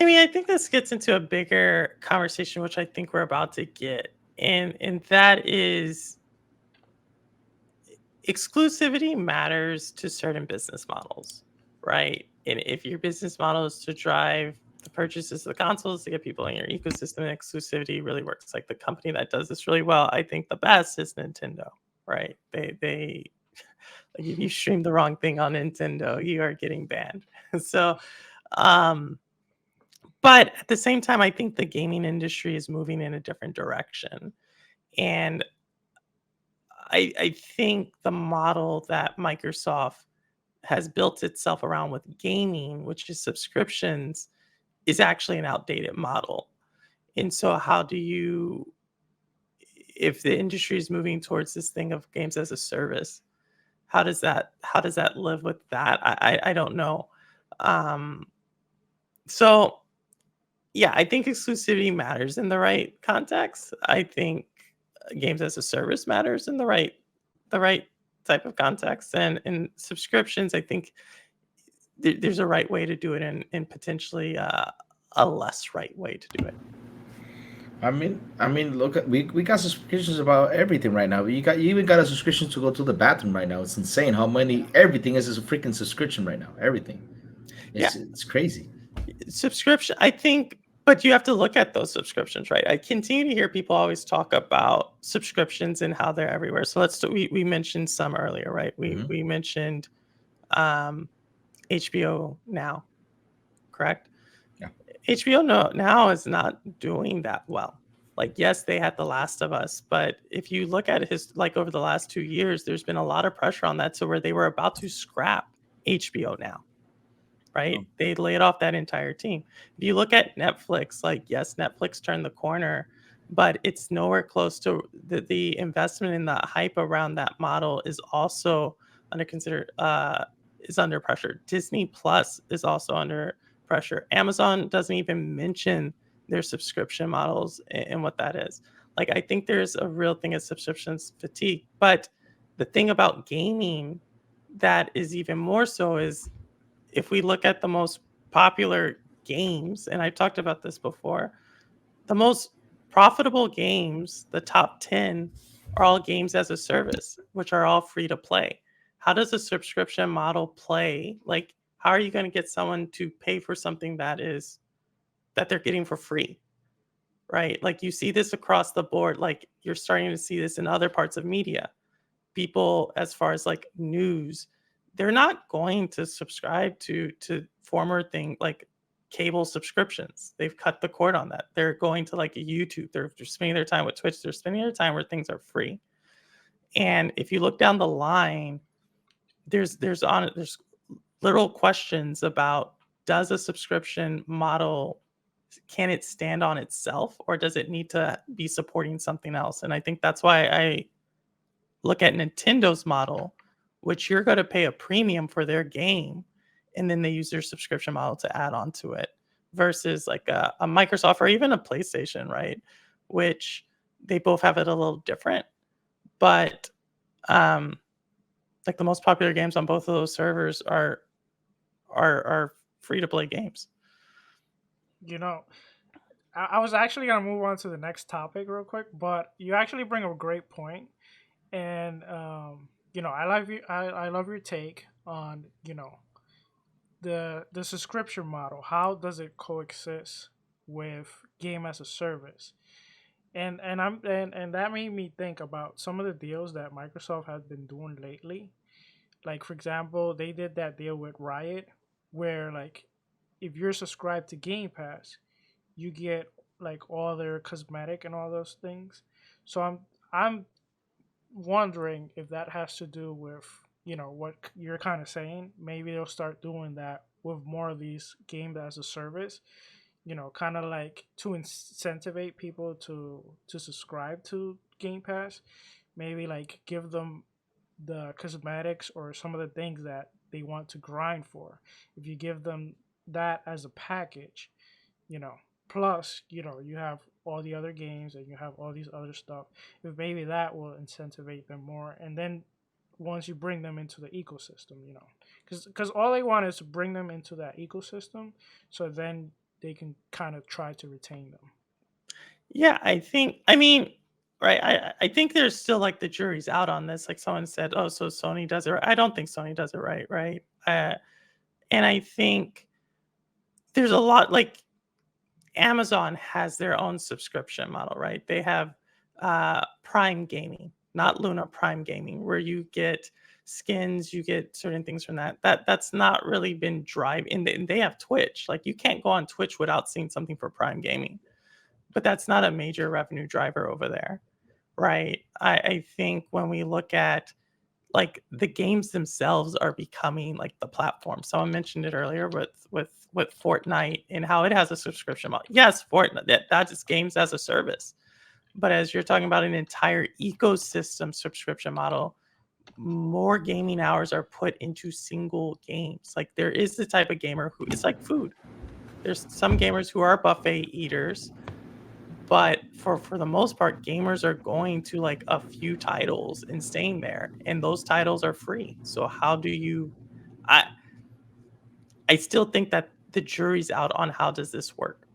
I mean, I think this gets into a bigger conversation, which I think we're about to get, and that is exclusivity matters to certain business models, right? And if your business model is to drive the purchases of the consoles to get people in your ecosystem, exclusivity really works. Like the company that does this really well, I think the best is Nintendo, right? They like if you stream the wrong thing on Nintendo, you are getting banned. So, um, but at the same time, I think the gaming industry is moving in a different direction. And I think the model that Microsoft has built itself around with gaming, which is subscriptions, is actually an outdated model. And so, how do you, if the industry is moving towards this thing of games as a service, how does that live with that? I don't know. Um, so yeah, I think exclusivity matters in the right context. I think games as a service matters in the right type of context, and subscriptions. I think there's a right way to do it, and potentially a less right way to do it. Look, we got subscriptions about everything right now. You even got a subscription to go to the bathroom right now. It's insane how many everything is a freaking subscription right now. Everything. Yeah, It's crazy. subscription. I think, but you have to look at those subscriptions, right? I continue to hear people always talk about subscriptions and how they're everywhere. So we mentioned some earlier, right? We Hmm. we mentioned um, HBO Now, correct? Yeah. HBO now is not doing that well. Like, yes, they had The Last of Us, but if you look at his like over the last 2 years, there's been a lot of pressure on that to where they were about to scrap HBO Now, Oh. right? They laid off that entire team. If you look at Netflix, like, yes, Netflix turned the corner, but it's nowhere close to the investment in the hype around that model is also under consider is under pressure. Disney Plus is also under pressure. Amazon doesn't even mention their subscription models and what that is. Like, I think there's a real thing of subscriptions fatigue. But the thing about gaming that is even more so is if we look at the most popular games, and I've talked about this before, the most profitable games, the top 10, are all games as a service, which are all free to play. How does a subscription model play? Like, how are you going to get someone to pay for something that they're getting for free? Right? Like, you see this across the board. Like, you're starting to see this in other parts of media. People, as far as like news, they're not going to subscribe to former thing like cable subscriptions. They've cut the cord on that. They're going to like a YouTube. They're spending their time with Twitch. They're spending their time where things are free. And if you look down the line, there's little questions about, does a subscription model, can it stand on itself, or does it need to be supporting something else? And I think that's why I look at Nintendo's model, which you're going to pay a premium for their game, and then they use their subscription model to add on to it, versus like a Microsoft or even a PlayStation, right? Which they both have it a little different, but um, like the most popular games on both of those servers are free to play games. You know, I was actually gonna move on to the next topic real quick, but you actually bring a great point, and I love your take on the subscription model. How does it coexist with game as a service? And that made me think about some of the deals that Microsoft has been doing lately. Like for example, they did that deal with Riot, where like if you're subscribed to Game Pass, you get like all their cosmetic and all those things. So I'm wondering if that has to do with what you're kind of saying. Maybe they'll start doing that with more of these games as a service. Kind of like to incentivize people to subscribe to Game Pass. Maybe like give them the cosmetics or some of the things that they want to grind for. If you give them that as a package, you know, plus, you have all the other games and you have all these other stuff. If maybe that will incentivize them more. And then once you bring them into the ecosystem, because all they want is to bring them into that ecosystem. So then they can kind of try to retain them. Yeah, I mean, right, I think there's still, like, the jury's out on this, like, someone said, "Oh, so Sony does it right." I don't think Sony does it right? And I think there's a lot like, Amazon has their own subscription model, right? They have, Prime Gaming, not Luna, Prime Gaming, where you get skins, you get certain things from that. That's not really been driving, and they have Twitch, like, you can't go on Twitch without seeing something for Prime Gaming, but that's not a major revenue driver over there, right? I think when we look at like the games themselves are becoming like the platform. Someone mentioned it earlier with Fortnite and how it has a subscription model. Yes, Fortnite that is games as a service. But as you're talking about an entire ecosystem subscription model, more gaming hours are put into single games. Like there is the type of gamer who it's like food. There's some gamers who are buffet eaters, but for the most part, gamers are going to like a few titles and staying there, and those titles are free. So how do I I still think that the jury's out on how does this work.